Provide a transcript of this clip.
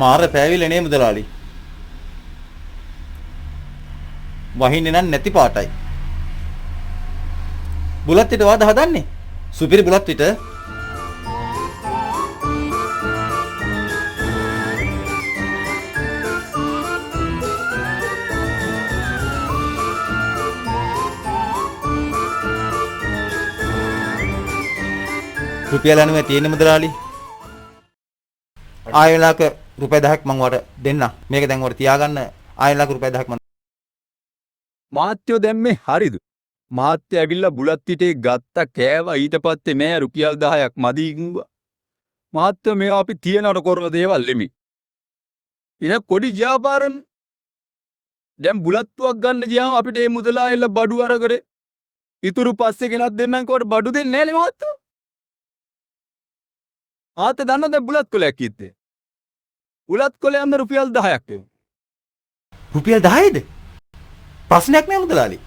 මාර පෑවිල නේ මුදලාලි. වහින්නේ නම් නැති පාටයි. බුලත් පිට වාද හදන්නේ. සුපිරි බුලත් පිට. රුපියල් 90 තියෙන මුදලාලි. ආයෙලාක රුපියල් 10ක් මම වට දෙන්න. මේක දැන් වට තියාගන්න. ආයෙලාක රුපියල් 10ක් මම මාත්‍යෝ දැම්මේ හරිද? මාත්‍ය ඇවිල්ලා බුලත් පිටේ ගත්ත කෑවා ඊට පස්සේ මේ රුපියල් 10ක් මදි කිව්වා. මාත්‍ය මේවා අපි තියනවට කරන දේවල් නෙමෙයි. ඉතින් කොඩි ව්‍යාපාරන දැන් බුලත්තුවක් ගන්න ගියාම අපිට මේ මුදලායilla බඩු අරගෙන ඉතුරු පස්සේ ගෙනත් දෙන්නම් කොට බඩු දෙන්නේ නැහැ නේ මාත්‍ය. ආත දන්නවද බුලත් කොලයක් කිත්තේ? බුලත් කොලේ යන්න රුපියල් 10ක් එනවා. රුපියල් 10ද? ප්‍රශ්නයක් නෑ මුදලාලි.